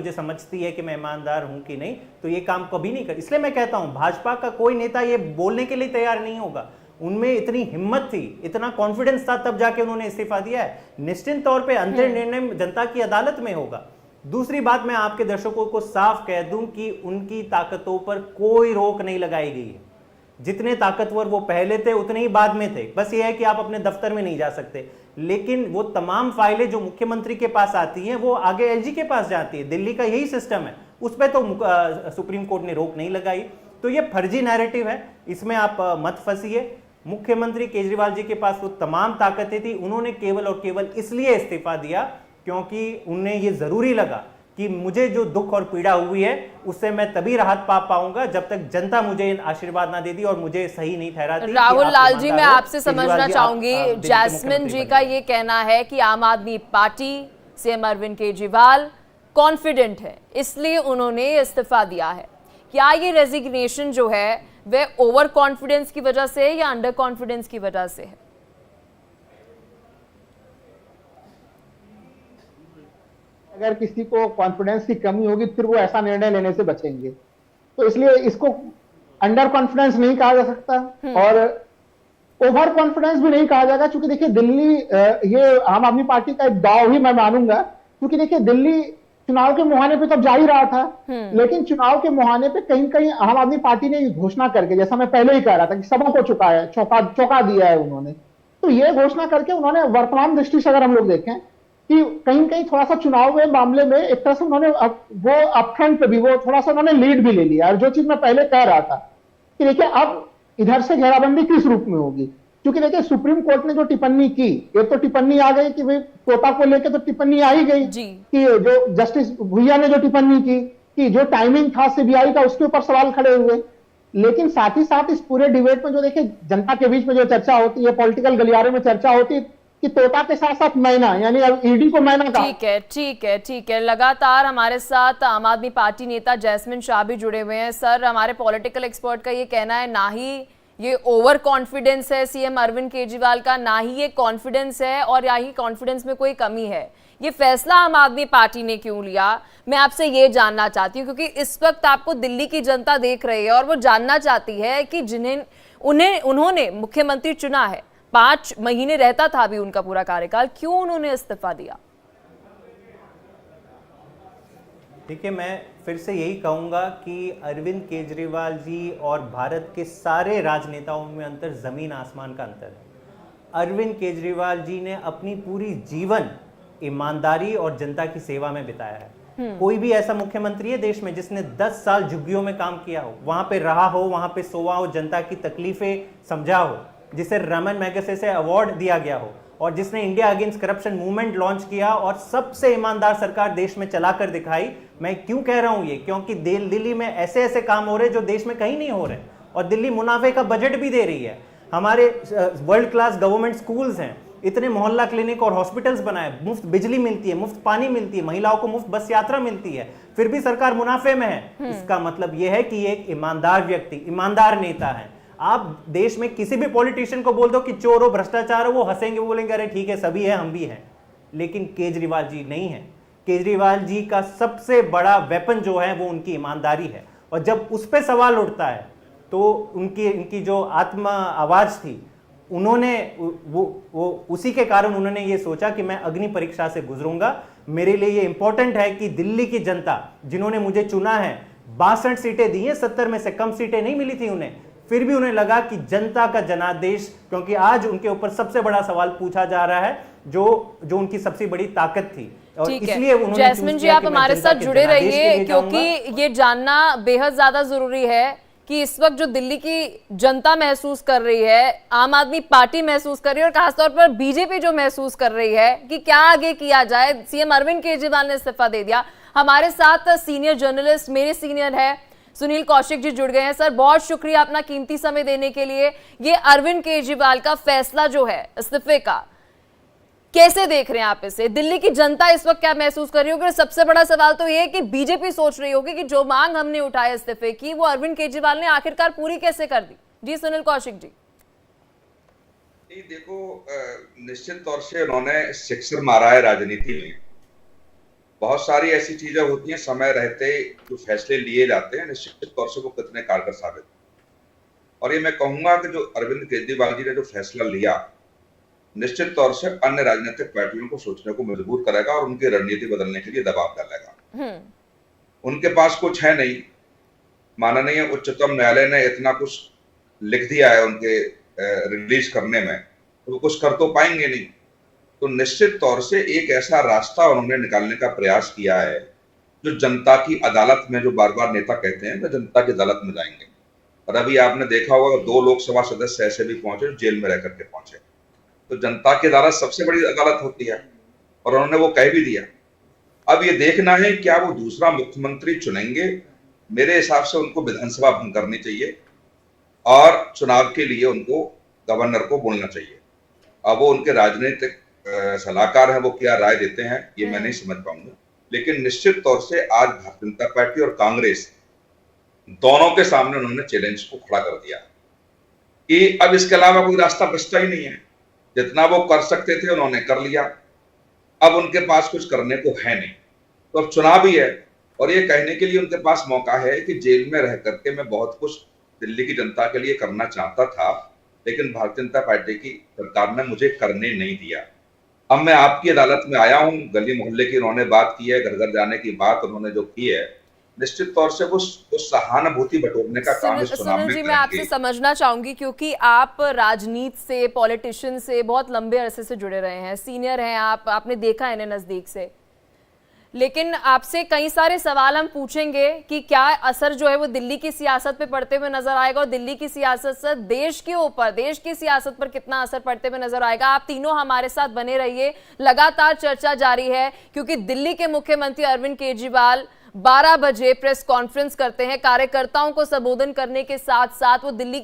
मुझे समझती है कि मैं ईमानदार हूं कि नहीं, तो ये काम कभी नहीं कर। इसलिए मैं कहता हूं भाजपा का कोई नेता ये बोलने के लिए तैयार नहीं होगा। उनमें इतनी हिम्मत थी, इतना कॉन्फिडेंस था, तब जाके उन्होंने इस्तीफा दिया है। निश्चित तौर पे अंतिम निर्णय जनता की अदालत में होगा। दूसरी बात, मैं आपके दर्शकों को साफ कह दूं कि उनकी ताकतों पर कोई रोक नहीं लगाई गई है। जितने ताकतवर वो पहले थे उतने ही बाद में थे। बस ये है कि आप अपने दफ्तर में नहीं जा सकते, लेकिन वो तमाम फाइलें जो मुख्यमंत्री के पास आती हैं वो आगे एलजी के पास जाती है। दिल्ली का यही सिस्टम है, उस पर तो सुप्रीम कोर्ट ने रोक नहीं लगाई। तो ये फर्जी नैरेटिव है, इसमें आप मत फंसिए। मुख्यमंत्री केजरीवाल जी के पास वो तमाम ताकतें थी, उन्होंने केवल और केवल इसलिए इस्तीफा दिया क्योंकि उन्हें ये जरूरी लगा कि मुझे जो दुख और पीड़ा हुई है उससे मैं तभी राहत पा पाऊंगा जब तक जनता मुझे आशीर्वाद ना दे दी और मुझे सही नहीं ठहराती। राहुल लाल जी, मैं आपसे समझना चाहूंगी, जैस्मिन जी का ये कहना है कि आम आदमी पार्टी, सीएम अरविंद केजरीवाल कॉन्फिडेंट है, इसलिए उन्होंने इस्तीफा दिया है। क्या ये रेजिग्नेशन जो है वह ओवर कॉन्फिडेंस की वजह से है या अंडर कॉन्फिडेंस की वजह से है? अगर किसी को कॉन्फिडेंस की कमी होगी फिर वो ऐसा निर्णय लेने से बचेंगे, तो इसलिए इसको अंडर कॉन्फिडेंस नहीं कहा जा सकता और ओवर कॉन्फिडेंस भी नहीं कहा जाएगा। क्योंकि देखिए दिल्ली, ये आम आदमी पार्टी का एक दाव ही मैं मानूंगा, क्योंकि देखिए दिल्ली चुनाव के मुहाने पे तो जा ही रहा था, लेकिन चुनाव के मुहाने पे कहीं कहीं आम आदमी पार्टी ने घोषणा करके, जैसा मैं पहले ही कह रहा था कि सबों को चौंका दिया है उन्होंने। तो ये घोषणा करके उन्होंने वर्तमान दृष्टि से अगर हम लोग देखें कि कहीं कहीं थोड़ा सा चुनाव में मामले में एक तरह से उन्होंने वो अपफ्रंट पे भी वो थोड़ा सा उन्होंने लीड भी ले लिया। और जो चीज मैं पहले कह रहा था कि देखिए अब इधर से घेराबंदी किस रूप में होगी, क्योंकि देखिए सुप्रीम कोर्ट ने जो टिप्पणी की, एक तो टिप्पणी आ गई कि भाई तोता को लेकर तो टिप्पणी आ ही गई कि जो जस्टिस भुइया ने जो टिप्पणी की कि जो टाइमिंग था सीबीआई का उसके ऊपर सवाल खड़े हुए। लेकिन साथ ही साथ इस पूरे डिबेट में जो देखिए जनता के बीच में जो चर्चा होती है, पॉलिटिकल गलियारे में चर्चा होती है कि तोता के साथ साथ मैना, यानी ईडी को मैना कहा। ठीक है। लगातार हमारे साथ आम आदमी पार्टी नेता जैस्मिन शाह भी जुड़े हुए हैं। सर, हमारे पॉलिटिकल एक्सपर्ट का ये कहना है ना ही ये ओवर कॉन्फिडेंस है सीएम अरविंद केजरीवाल का, ना ही ये कॉन्फिडेंस है और या ही कॉन्फिडेंस में कोई कमी है। ये फैसला आम आदमी पार्टी ने क्यों लिया, मैं आपसे ये जानना चाहती हूँ, क्योंकि इस वक्त आपको दिल्ली की जनता देख रही है और वो जानना चाहती है कि उन्होंने मुख्यमंत्री चुना है, 5 महीने रहता था अभी उनका पूरा कार्यकाल, क्यों उन्होंने इस्तीफा दिया? देखिए, मैं फिर से यही कहूंगा कि अरविंद केजरीवाल जी और भारत के सारे राजनेताओं में अंतर जमीन आसमान का अंतर है। अरविंद केजरीवाल जी ने अपनी पूरी जीवन ईमानदारी और जनता की सेवा में बिताया है। कोई भी ऐसा मुख्यमंत्री है देश में जिसने 10 साल झुग्गियों में काम किया हो, वहां पे रहा हो, वहां पे सोवा हो, जनता की तकलीफें समझा हो, जिसे रमन मैगसेसे से अवार्ड दिया गया हो और जिसने India against corruption movement launch किया और सबसे ईमानदार सरकार देश में चलाकर दिखाई। मैं क्यों कह रहा हूं ये, क्योंकि दिल्ली में ऐसे ऐसे काम हो रहे जो देश में कहीं नहीं हो रहे और दिल्ली मुनाफे का बजट भी दे रही है। हमारे वर्ल्ड क्लास गवर्नमेंट स्कूल्स हैं, इतने मोहल्ला क्लिनिक और हॉस्पिटल्स बनाए, मुफ्त बिजली मिलती है, मुफ्त पानी मिलती है, महिलाओं को मुफ्त बस यात्रा मिलती है, फिर भी सरकार मुनाफे में है। इसका मतलब यह है कि एक ईमानदार व्यक्ति, ईमानदार नेता है। आप देश में किसी भी पॉलिटिशियन को बोल दो कि चोर हो, भ्रष्टाचार हो, वो हंसेंगे, वो बोलेंगे अरे ठीक है सभी है, हम भी हैं। लेकिन केजरीवाल जी नहीं है। केजरीवाल जी का सबसे बड़ा वेपन जो है वो उनकी ईमानदारी है और जब उस पर सवाल उठता है तो उनकी जो आत्मा आवाज थी, उन्होंने वो उसी के कारण उन्होंने ये सोचा कि मैं अग्नि परीक्षा से गुजरूंगा। मेरे लिए ये इंपॉर्टेंट है कि दिल्ली की जनता जिन्होंने मुझे चुना है, 62 सीटें दी हैं, 70 में से कम सीटें नहीं मिली थी उन्हें, फिर भी उन्हें लगा कि जनता का जनादेश, क्योंकि आज उनके ऊपर सबसे बड़ा सवाल पूछा जा रहा है जो उनकी सबसे बड़ी ताकत थी। और इसलिए उन्होंने जैस्मिन जी, आप हमारे साथ जुड़े रहिए, क्योंकि ये जानना बेहद ज्यादा जरूरी है कि इस वक्त जो दिल्ली की जनता महसूस कर रही है, आम आदमी पार्टी महसूस कर रही है और खासतौर पर बीजेपी जो महसूस कर रही है कि क्या आगे किया जाए। सीएम अरविंद केजरीवाल ने इस्तीफा दे दिया। हमारे साथ सीनियर जर्नलिस्ट, मेरे सीनियर है सुनील कौशिक जी जुड़ गए हैं। सर, बहुत शुक्रिया अपना कीमती समय देने के लिए। ये अरविंद केजरीवाल का फैसला जो है इस्तीफे का, कैसे देख रहे हैं आप इसे? दिल्ली की जनता इस वक्त क्या महसूस कर रही होगी? सबसे बड़ा सवाल तो यह है कि बीजेपी सोच रही होगी कि जो मांग हमने उठाई इस्तीफे की, वो अरविंद केजरीवाल ने आखिरकार पूरी कैसे कर दी? जी सुनील कौशिक जी। देखो, निश्चित तौर से उन्होंने सिक्सर मारा है राजनीति में बहुत सारी ऐसी चीजें होती हैं समय रहते जो फैसले लिए जाते हैं, निश्चित तौर से वो कितने कारगर साबित। और ये मैं कहूंगा कि जो अरविंद केजरीवाल जी ने जो फैसला लिया, निश्चित तौर से अन्य राजनीतिक पार्टियों को सोचने को मजबूर करेगा और उनकी रणनीति बदलने के लिए दबाव डालेगा। उनके पास कुछ है नहीं, माननीय उच्चतम न्यायालय ने इतना कुछ लिख दिया है उनके रिलीज करने में, तो वो कुछ कर तो पाएंगे नहीं। तो निश्चित तौर से एक ऐसा रास्ता उन्होंने निकालने का प्रयास किया है जो जनता की अदालत में, जो बार बार नेता कहते हैं, तो जनता की अदालत में जाएंगे। और अभी आपने देखा होगा 2 लोकसभा सदस्य ऐसे भी पहुंचे जो जेल में रह करके पहुंचे। तो जनता की अदालत सबसे बड़ी अदालत होती है और उन्होंने वो कह भी दिया। अब ये देखना है क्या वो दूसरा मुख्यमंत्री चुनेंगे। मेरे हिसाब से उनको विधानसभा भंग करनी चाहिए और चुनाव के लिए उनको गवर्नर को बोलना चाहिए। अब वो उनके राजनीतिक सलाहकार हैं, वो क्या राय देते हैं ये मैं नहीं समझ पाऊंगा, लेकिन निश्चित तौर से आज भारतीय जनता पार्टी और कांग्रेस दोनों के सामने उन्होंने चैलेंज को खड़ा कर दिया कि अब इसके अलावा कोई रास्ता बचता ही नहीं है। जितना वो कर सकते थे उन्होंने कर लिया, अब उनके पास कुछ करने को है नहीं। तो अब चुनाव ही है और ये कहने के लिए उनके पास मौका है कि जेल में रह करके मैं बहुत कुछ दिल्ली की जनता के लिए करना चाहता था, लेकिन भारतीय जनता पार्टी की सरकार ने मुझे करने नहीं दिया। अब मैं आपकी अदालत में आया हूं, गली मोहल्ले की उन्होंने बात की है, घर घर जाने की बात उन्होंने जो की है, निश्चित तौर से वो सहानुभूति बटोरने का काम इस चुनाव में सुनील जी, मैं करेंगे। आपसे समझना चाहूंगी क्योंकि आप राजनीति से, पॉलिटिशियन से बहुत लंबे अरसे से जुड़े रहे हैं, सीनियर हैं आप, आपने देखा है इन्हें नजदीक से, लेकिन आपसे कई सारे सवाल हम पूछेंगे कि क्या असर जो है वो दिल्ली की सियासत पे पड़ते हुए नजर आएगा और दिल्ली की सियासत से देश के ऊपर, देश की सियासत पर कितना असर पड़ते हुए नजर आएगा। आप तीनों हमारे साथ बने रहिए, लगातार चर्चा जारी है क्योंकि दिल्ली के मुख्यमंत्री अरविंद केजरीवाल 12 बजे प्रेस कॉन्फ्रेंस करते हैं। कार्यकर्ताओं को संबोधन करने के साथ साथ वो दिल्ली